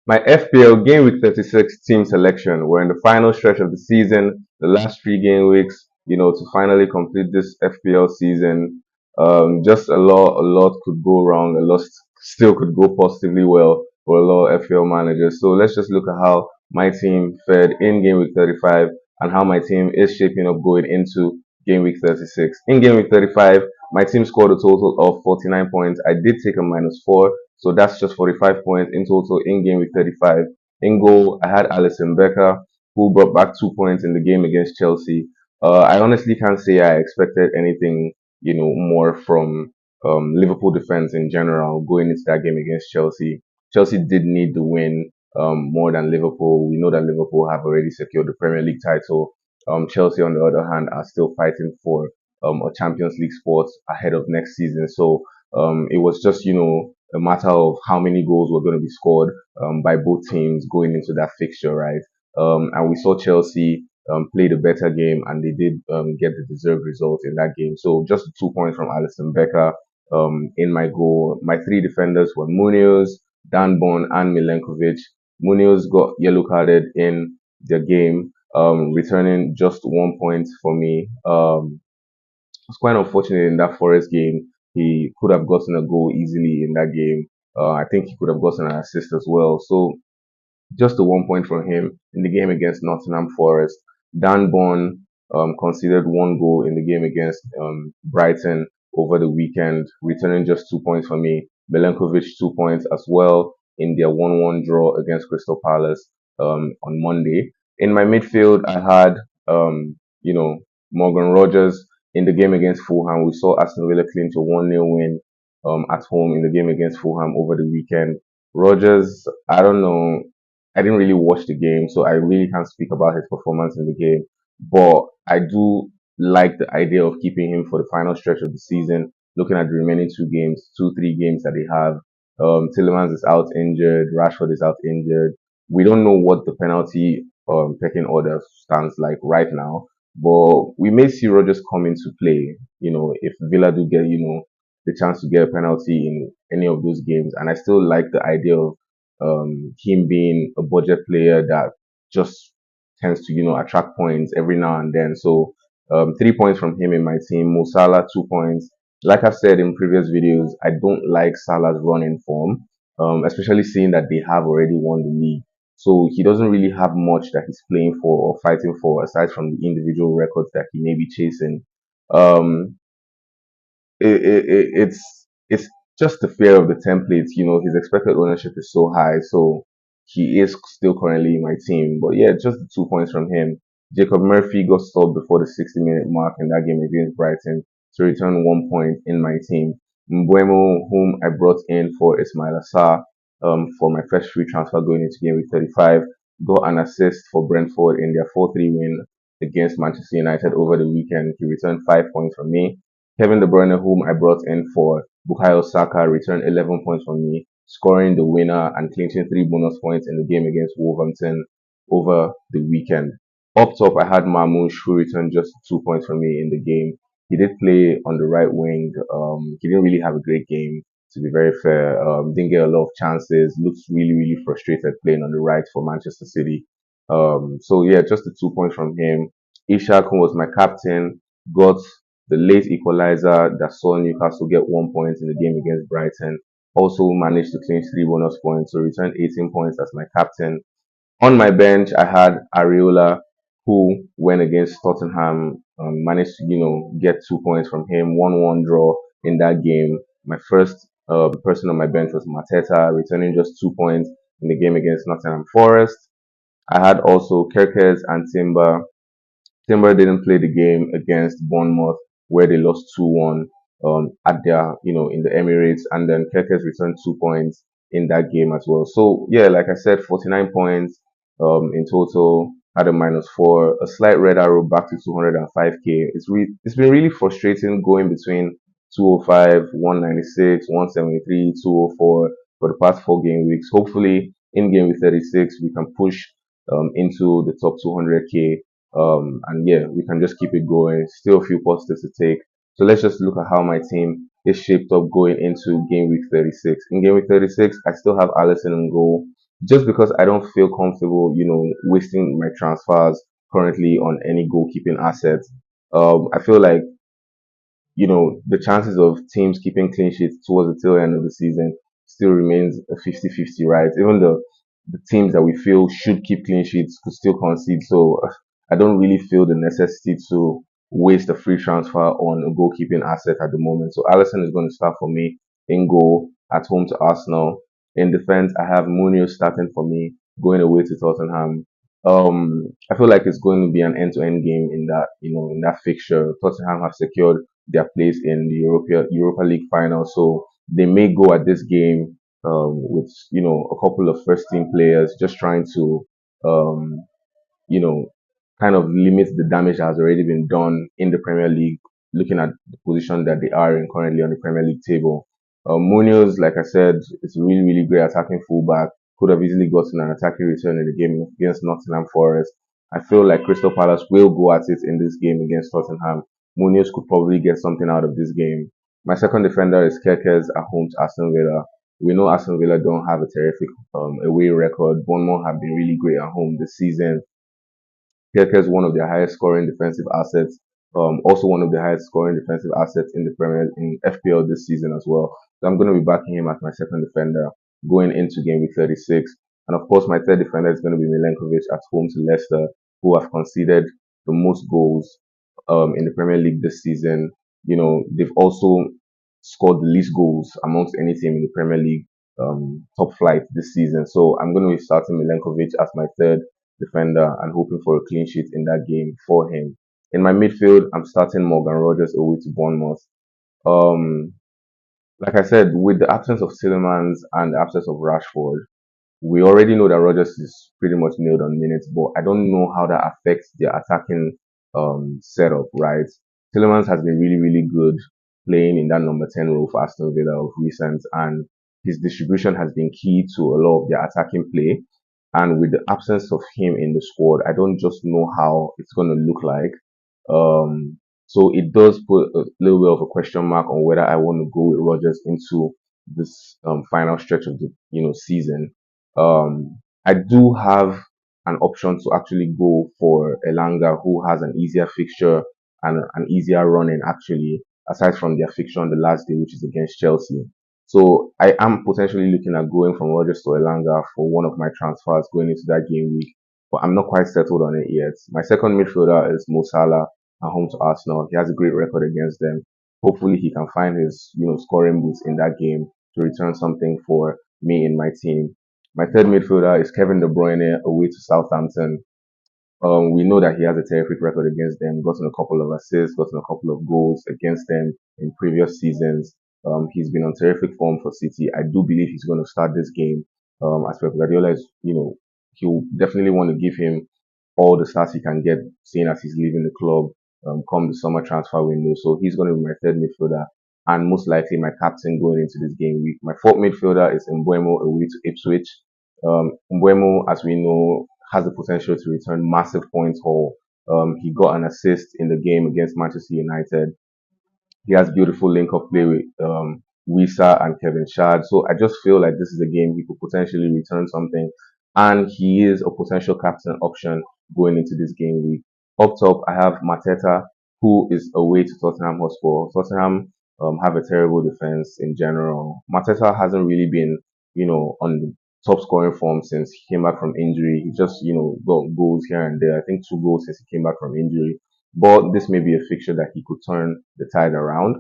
My FPL Game Week 36 team selection. We're in the final stretch of the season, the last 3 game weeks, to finally complete this FPL season. Just a lot could go wrong. A lot still could go positively well for a lot of FPL managers. So let's just look at how my team fared in Game Week 35 and how my team is shaping up going into Game Week 36. In Game Week 35, my team scored a total of 49 points. I did take a -4, so that's just 45 points in total in game week 35. In goal, I had Alisson Becker, who brought back 2 points in the game against Chelsea. I honestly can't say I expected anything, more from Liverpool defense in general going into that game against Chelsea. Chelsea did need the win more than Liverpool. We know that Liverpool have already secured the Premier League title. Chelsea, on the other hand, are still fighting for a Champions League spot ahead of next season. So it was just, a matter of how many goals were going to be scored by both teams going into that fixture, right? And we saw Chelsea play the better game, and they did get the deserved result in that game. So just 2 points from Alisson Becker in my goal. My three defenders were Munoz, Danbon, and Milenkovic. Munoz got yellow carded in the game, returning just 1 point for me. It's quite unfortunate in that Forest game. He could have gotten a goal easily in that game. I think he could have gotten an assist as well. So just the 1 point from him in the game against Nottingham Forest. Dan Bonn conceded one goal in the game against Brighton over the weekend, returning just 2 points for me. Milenkovic 2 points as well in their 1-1 draw against Crystal Palace on Monday. In my midfield, I had Morgan Rogers in the game against Fulham. We saw Aston Villa clinch a 1-0 win at home in the game against Fulham over the weekend. Rogers, I don't know. I didn't really watch the game, so I really can't speak about his performance in the game. But I do like the idea of keeping him for the final stretch of the season, looking at the remaining 2 games, 3 games that they have. Tillemans is out injured, Rashford is out injured. We don't know what the penalty pecking order stands like right now, but we may see Rodgers come into play, if Villa do get, the chance to get a penalty in any of those games. And I still like the idea of him being a budget player that just tends to, attract points every now and then. So 3 points from him in my team. Mo Salah 2 points. Like I've said in previous videos, I don't like Salah's running form, especially seeing that they have already won the league. So he doesn't really have much that he's playing for or fighting for aside from the individual records that he may be chasing. Um, it's just the fear of the templates. His expected ownership is so high, so he is still currently in my team. But yeah, just the 2 points from him. Jacob Murphy got stopped before the 60-minute mark in that game against Brighton to return 1 point in my team. Mbeumo, whom I brought in for Ismail Assar, for my first free transfer going into game week 35, got an assist for Brentford in their 4-3 win against Manchester United over the weekend. He returned 5 points from me. Kevin De Bruyne, whom I brought in for Bukayo Saka, returned 11 points from me, scoring the winner and clinching 3 bonus points in the game against Wolverhampton over the weekend. Up top, I had Marmoush, who returned just 2 points from me in the game. He did play on the right wing. He didn't really have a great game, to be very fair. Didn't get a lot of chances. Looks really, really frustrated playing on the right for Manchester City. So yeah, just the 2 points from him. Ishak, who was my captain, got the late equalizer that saw Newcastle get 1 point in the game against Brighton. Also managed to clinch 3 bonus points, so returned 18 points as my captain. On my bench, I had Areola, who went against Tottenham, managed to, get 2 points from him, 1-1 draw in that game. My first person on my bench was Mateta, returning just 2 points in the game against Nottingham Forest. I had also Kerkez and Timber. Timber didn't play the game against Bournemouth, where they lost 2-1 at their, in the Emirates, and then Kerkez returned 2 points in that game as well. So yeah, like I said, 49 points in total. Had a -4, a slight red arrow back to 205k. It's been really frustrating going between 205, 196, 173, 204 for the past 4 game weeks. Hopefully, in game week 36, we can push into the top 200k. And yeah, we can just keep it going. Still a few positives to take. So let's just look at how my team is shaped up going into game week 36. In game week 36, I still have Allison in goal. just because I don't feel comfortable, wasting my transfers currently on any goalkeeping assets. I feel like the chances of teams keeping clean sheets towards the tail end of the season still remains a 50-50, right? Even the teams that we feel should keep clean sheets could still concede. So I don't really feel the necessity to waste a free transfer on a goalkeeping asset at the moment. So Allison is going to start for me in goal at home to Arsenal. In defense, I have Munio starting for me, going away to Tottenham. I feel like it's going to be an end-to-end game in that fixture. Tottenham have secured their place in the Europa League final. So they may go at this game with a couple of first team players, just trying to um, you know, kind of limit the damage that has already been done in the Premier League, looking at the position that they are in currently on the Premier League table. Munoz, like I said, is a really, really great attacking fullback. Could have easily gotten an attacking return in the game against Nottingham Forest. I feel like Crystal Palace will go at it in this game against Tottenham. Munoz could probably get something out of this game. My second defender is Kerkez at home to Aston Villa. We know Aston Villa don't have a terrific away record. Bournemouth have been really great at home this season. Keke is one of their highest scoring defensive assets. Also one of the highest scoring defensive assets in the Premier in FPL this season as well. So I'm going to be backing him as my second defender going into game week 36. And of course, my third defender is going to be Milenkovic at home to Leicester, who have conceded the most goals in the Premier League this season. They've also scored the least goals amongst any team in the Premier League top flight this season. So I'm going to be starting Milenkovic as my third defender and hoping for a clean sheet in that game for him. In my midfield, I'm starting Morgan Rogers away to Bournemouth. Um, like I said, with the absence of Tillemans and the absence of Rashford, we already know that Rogers is pretty much nailed on minutes, but I don't know how that affects their attacking setup, right? Tillemans has been really, really good playing in that number 10 role for Aston Villa of recent, and his distribution has been key to a lot of their attacking play. And with the absence of him in the squad, I don't just know how it's going to look like. So it does put a little bit of a question mark on whether I want to go with Rogers into this final stretch of the season. I do have an option to actually go for Elanga, who has an easier fixture and an easier running actually, aside from their fixture on the last day, which is against Chelsea. So I am potentially looking at going from Rogers to Elanga for one of my transfers going into that game week, but I'm not quite settled on it yet. My second midfielder is Mo Salah at home to Arsenal. He has a great record against them. Hopefully he can find his scoring boots in that game to return something for me in my team. My third midfielder is Kevin De Bruyne away to Southampton. We know that he has a terrific record against them, gotten a couple of assists, gotten a couple of goals against them in previous seasons. He's been on terrific form for City. I do believe he's going to start this game. As Pep Guardiola is, he'll definitely want to give him all the starts he can get, seeing as he's leaving the club come the summer transfer window. So he's going to be my third midfielder and most likely my captain going into this game week. My fourth midfielder is Mbeumo away to Ipswich. Mbeumo, as we know, has the potential to return massive points haul. He got an assist in the game against Manchester United. He has beautiful link up play with Wisa and Kevin Shad. So I just feel like this is a game he could potentially return something. And he is a potential captain option going into this game week. Up top, I have Mateta, who is away to Tottenham Hotspur. Tottenham have a terrible defense in general. Mateta hasn't really been, on the top scoring form since he came back from injury. He just, got goals here and there. I think 2 goals since he came back from injury. But this may be a fixture that he could turn the tide around.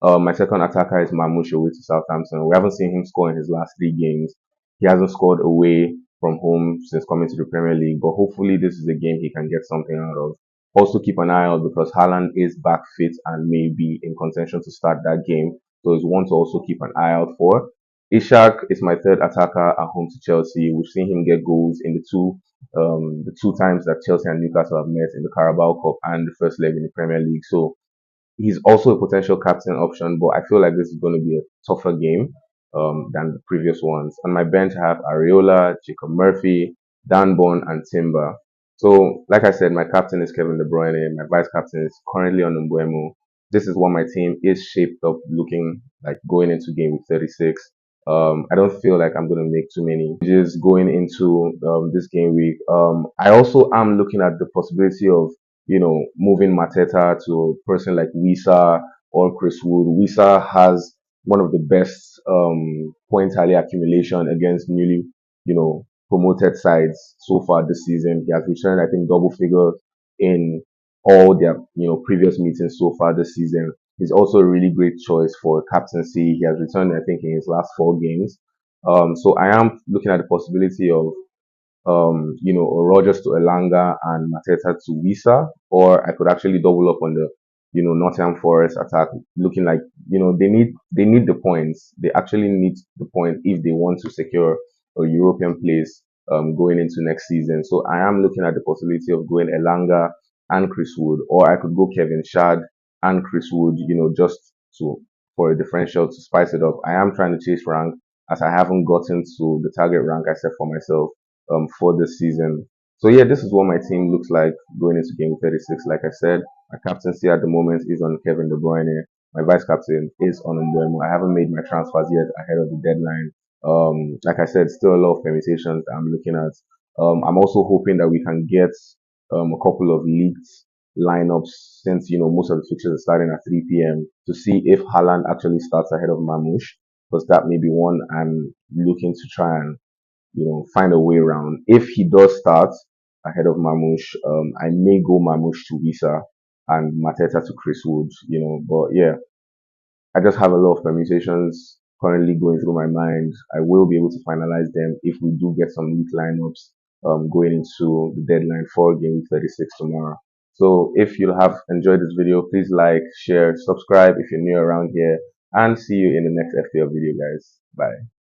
My second attacker is Mamouche away to Southampton. We haven't seen him score in his last 3 games. He hasn't scored away from home since coming to the Premier League, but hopefully this is a game he can get something out of. Also keep an eye out because Haaland is back fit and may be in contention to start that game. So it's one to also keep an eye out for. Ishak is my third attacker at home to Chelsea. We've seen him get goals in the two times that Chelsea and Newcastle have met in the Carabao Cup and the first leg in the Premier League. So he's also a potential captain option, but I feel like this is going to be a tougher game than the previous ones. On my bench, I have Areola, Jacob Murphy, Dan Bond, and Timber. So, like I said, my captain is Kevin De Bruyne. My vice captain is currently on Mbeumo. This is what my team is shaped up looking like going into game week 36. I don't feel like I'm going to make too many changes going into this game week. I also am looking at the possibility of, moving Mateta to a person like Wisa or Chris Wood. Wisa has one of the best point tally accumulation against newly, promoted sides so far this season. He has returned, I think, double figures in all their, previous meetings so far this season. He's also a really great choice for captaincy. He has returned, I think, in his last 4 games. So I am looking at the possibility of or Rogers to Elanga and Mateta to Wisa, or I could actually double up on the, Nottingham Forest attack, looking like, they need the points. They actually need the point if they want to secure a European place going into next season. So I am looking at the possibility of going Elanga and Chris Wood, or I could go Kevin Shad and Chris Wood, just to for a differential to spice it up. I am trying to chase rank as I haven't gotten to the target rank I set for myself for this season. So yeah, this is what my team looks like going into game 36. Like I said, my captaincy at the moment is on Kevin De Bruyne. My vice captain is on Mbeumo. I haven't made my transfers yet ahead of the deadline. Like I said, still a lot of permutations that I'm looking at. I'm also hoping that we can get a couple of leaked lineups since most of the fixtures are starting at 3 p.m. to see if Haaland actually starts ahead of Mamouche, because that may be one I'm looking to try and find a way around. If he does start ahead of Mamouche, I may go Mamouche to Visa and Mateta to Chris Wood, but yeah, I just have a lot of permutations currently going through my mind. I will be able to finalize them if we do get some neat lineups going into the deadline for game week 36 tomorrow. So if you have enjoyed this video, please like, share, subscribe if you're new around here, and see you in the next FPL video, guys. Bye.